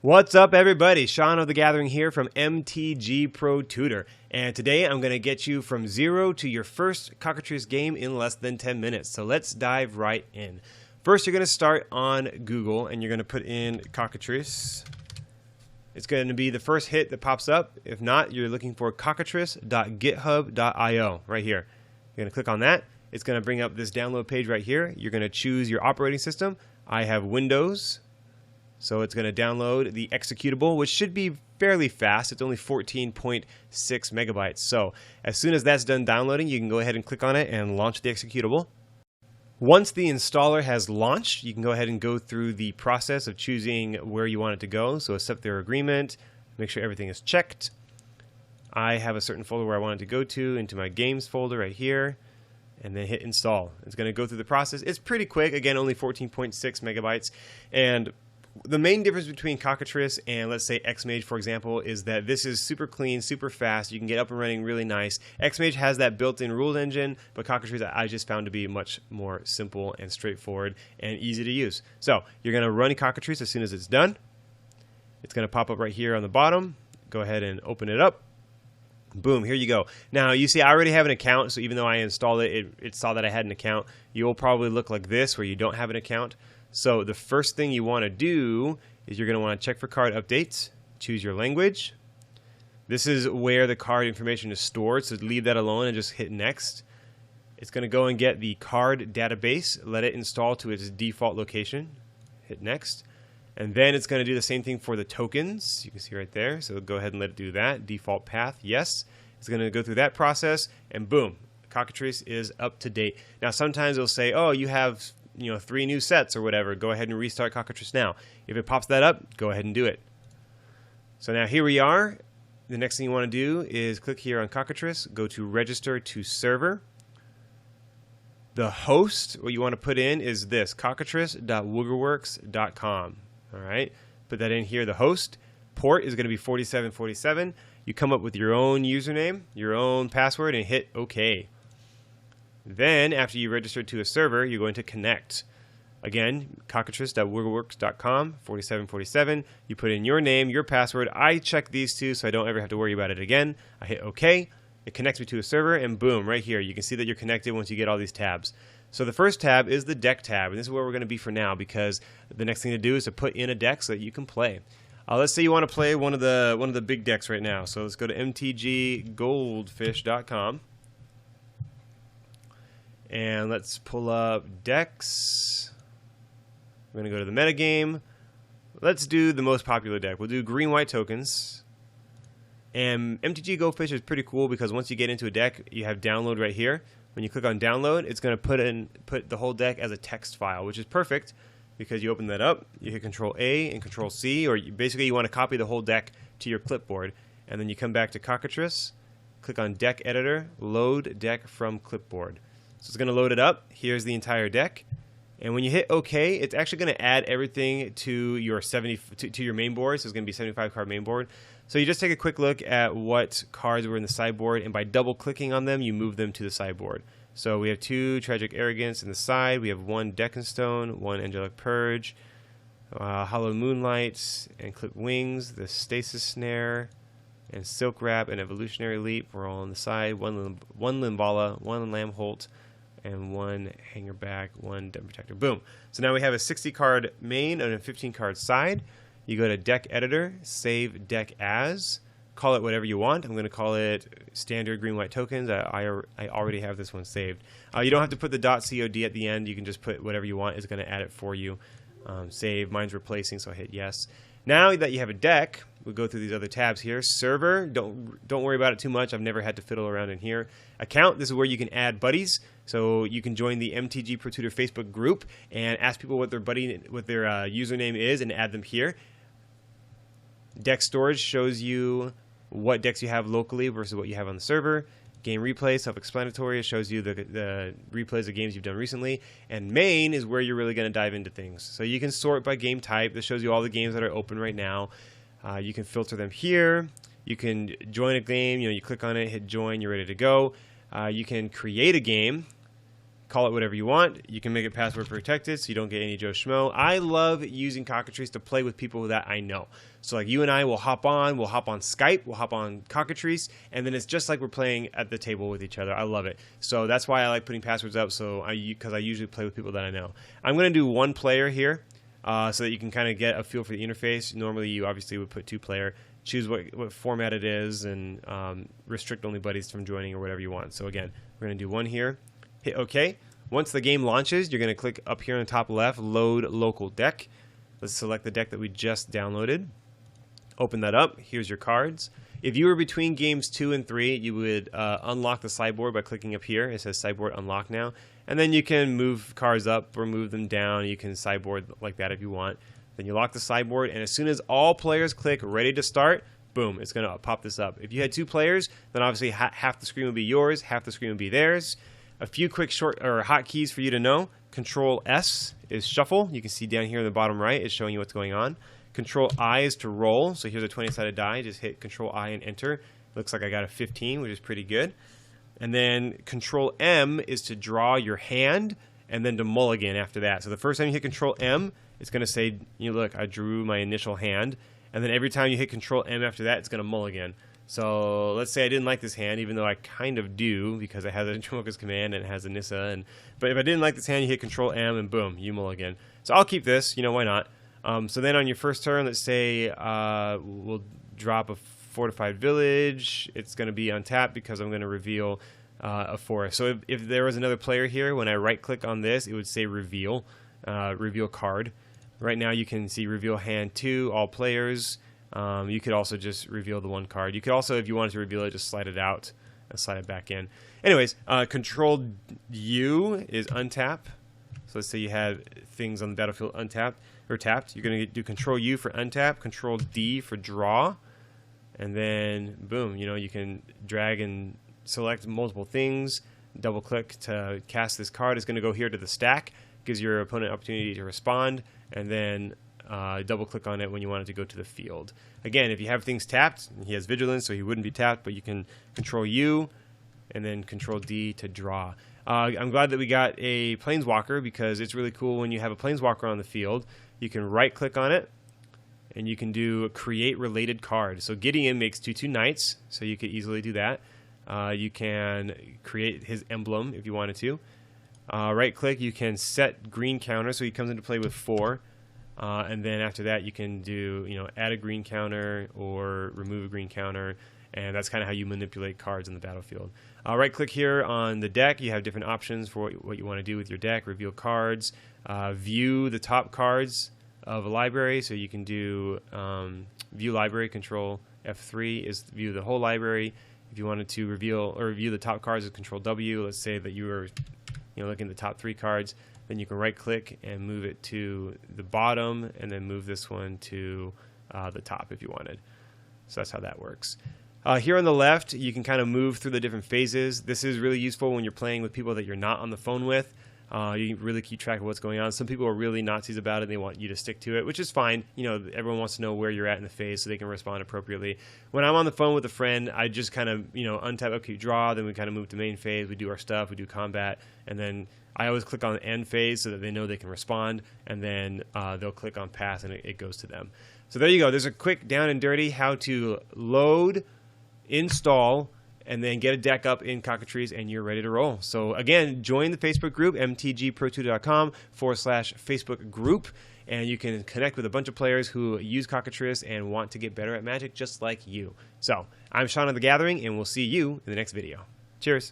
What's up, everybody? Sean of the Gathering here from MTG Pro Tutor, and today I'm going to get you from 0 to your first Cockatrice game in less than 10 minutes. So let's dive right in. First, you're going to start on Google and you're going to put in Cockatrice. It's going to be the first hit that pops up. If not, you're looking for cockatrice.github.io right here. You're going to click on that. It's going to bring up this download page right here. You're going to choose your operating system. I have Windows. So it's going to download the executable, which should be fairly fast. It's only 14.6 megabytes. So as soon as that's done downloading, you can go ahead and click on it and launch the executable. Once the installer has launched, you can go ahead and go through the process of choosing where you want it to go. So accept their agreement, make sure everything is checked. I have a certain folder where I want it to go to, into my games folder right here, and then hit install. It's going to go through the process. It's pretty quick. Again, only 14.6 megabytes. And the main difference between Cockatrice and, let's say, Xmage, for example, is that this is super clean, super fast. You can get up and running really nice. Xmage has that built-in rules engine, but Cockatrice I just found to be much more simple and straightforward and easy to use. So you're going to run Cockatrice as soon as it's done. It's going to pop up right here on the bottom. Go ahead and open it up. Boom, here you go. Now, you see I already have an account, so even though I installed it, it saw that I had an account. You'll probably look like this where you don't have an account. So the first thing you want to do is you're going to want to check for card updates, choose your language. This is where the card information is stored, so leave that alone and just hit next. It's going to go and get the card database, let it install to its default location, hit next. And then it's going to do the same thing for the tokens, you can see right there. So go ahead and let it do that, default path, yes. It's going to go through that process, and boom, Cockatrice is up to date. Now sometimes it'll say, oh, you have 3 new sets or whatever. Go ahead and restart Cockatrice now. If it pops that up, go ahead and do it. So now here we are. The next thing you want to do is click here on Cockatrice, go to register to server. The host, what you want to put in is this, cockatrice.woogerworks.com. All right, put that in here. The host port is going to be 4747. You come up with your own username, your own password, and hit OK. Then, after you register to a server, you're going to connect. Again, cockatrice.woogerworks.com, 4747. You put in your name, your password. I check these two so I don't ever have to worry about it again. I hit OK. It connects me to a server, and boom, right here. You can see that you're connected once you get all these tabs. So the first tab is the deck tab, and this is where we're going to be for now because the next thing to do is to put in a deck so that you can play. Let's say you want to play one of the big decks right now. So let's go to mtggoldfish.com. And let's pull up decks. We're going to go to the metagame. Let's do the most popular deck. We'll do green-white tokens. And MTG Goldfish is pretty cool because once you get into a deck, you have download right here. When you click on download, it's going to put the whole deck as a text file, which is perfect because you open that up, you hit Control A and Control C, or basically you want to copy the whole deck to your clipboard. And then you come back to Cockatrice, click on Deck Editor, Load Deck from Clipboard. So it's going to load it up. Here's the entire deck. And when you hit OK, it's actually going to add everything to your to your main board. So it's going to be 75 card main board. So you just take a quick look at what cards were in the sideboard, and by double clicking on them, you move them to the sideboard. So we have 2 Tragic Arrogance in the side. We have 1 Deckenstone, 1 Angelic Purge, Hollow Moonlight, and Clip Wings, the Stasis Snare, and Silk Wrap, and Evolutionary Leap. We're all on the side. 1 Limbala, 1 Lambholt, and 1 Hanger Back, 1 Den Protector. Boom. So now we have a 60-card main and a 15-card side. You go to Deck Editor, Save Deck As. Call it whatever you want. I'm going to call it Standard Green-White Tokens. I already have this one saved. You don't have to put the .cod at the end. You can just put whatever you want. It's going to add it for you. Save. Mine's replacing, so I hit yes. Now that you have a deck, we'll go through these other tabs here. Server, don't worry about it too much. I've never had to fiddle around in here. Account, this is where you can add buddies. So you can join the MTG Pro Tutor Facebook group and ask people what their username is and add them here. Deck storage shows you what decks you have locally versus what you have on the server. Game replay, self-explanatory, it shows you the replays of games you've done recently. And main is where you're really going to dive into things. So you can sort by game type. This shows you all the games that are open right now. You can filter them here. You can join a game. You click on it, hit join, you're ready to go. You can create a game. call it whatever you want. You can make it password protected so you don't get any Joe Schmo. I love using Cockatrice to play with people that I know. So like you and I will hop on Skype, we'll hop on Cockatrice, and then it's just like we're playing at the table with each other. I love it. So that's why I like putting passwords up, because I usually play with people that I know. I'm going to do 1 player here so that you can kind of get a feel for the interface. Normally you obviously would put 2 player. Choose what format it is and restrict only buddies from joining or whatever you want. So again, we're going to do 1 here. Hit OK. Once the game launches, you're going to click up here on the top left, Load Local Deck. Let's select the deck that we just downloaded. Open that up. Here's your cards. If you were between games 2 and 3, you would unlock the sideboard by clicking up here. It says Sideboard Unlock now. And then you can move cards up or move them down. You can sideboard like that if you want. Then you lock the sideboard, and as soon as all players click Ready to Start, boom, it's going to pop this up. If you had 2 players, then obviously half the screen would be yours, half the screen would be theirs. A few quick hotkeys for you to know. Control S is shuffle. You can see down here in the bottom right, it's showing you what's going on. Control I is to roll. So here's a 20-sided die. Just hit Control I and enter. Looks like I got a 15, which is pretty good. And then Control M is to draw your hand, and then to mulligan after that. So the first time you hit Control M, it's going to say, look, I drew my initial hand. And then every time you hit Control M after that, it's going to mulligan. So let's say I didn't like this hand, even though I kind of do, because it has a Focus command and it has a Nissa. But if I didn't like this hand, you hit Control M and boom, you mulligan. So I'll keep this, why not? So then on your first turn, let's say we'll drop a fortified village. It's going to be untapped because I'm going to reveal a forest. So if there was another player here, when I right-click on this, it would say reveal, reveal card. Right now you can see reveal hand 2, all players. You could also just reveal the 1 card. You could also, if you wanted to reveal it, just slide it out and slide it back in. Anyways, Control U is untap. So let's say you had things on the battlefield untapped or tapped. You're going to do Control U for untap, Control D for draw, and then boom, you can drag and select multiple things. Double click to cast this card. It's going to go here to the stack, gives your opponent an opportunity to respond, and then double click on it when you want it to go to the field. Again, if you have things tapped, he has vigilance, so he wouldn't be tapped, but you can Control U and then Control D to draw. I'm glad that we got a Planeswalker, because it's really cool when you have a Planeswalker on the field. You can right click on it and you can do create related card. So Gideon makes 2/2 knights, so you could easily do that. You can create his emblem if you wanted to. Right click, you can set green counter, so he comes into play with 4. And then after that, you can do, add a green counter or remove a green counter, and that's kind of how you manipulate cards in the battlefield. Right click here on the deck. You have different options for what you want to do with your deck. Reveal cards, view the top cards of a library, so you can do view library. Control F3 is view the whole library. If you wanted to reveal or view the top cards, with Control W. Let's say that you were looking at the top 3 cards. Then you can right click and move it to the bottom, and then move this one to the top if you wanted. So that's how that works. Here on the left, you can kind of move through the different phases. This is really useful when you're playing with people that you're not on the phone with. You can really keep track of what's going on. Some people are really Nazis about it. They want you to stick to it, which is fine. Everyone wants to know where you're at in the phase so they can respond appropriately. When I'm on the phone with a friend, I just kind of, untap, okay, draw, then we kind of move to main phase. We do our stuff, we do combat, and then I always click on end phase so that they know they can respond, and then they'll click on pass and it goes to them. So there you go. There's a quick down and dirty how to load, install, and then get a deck up in Cockatrice, and you're ready to roll. So again, join the Facebook group, mtgprotutor.com/Facebook group, and you can connect with a bunch of players who use Cockatrice and want to get better at Magic just like you. So I'm Sean of the Gathering, and we'll see you in the next video. Cheers.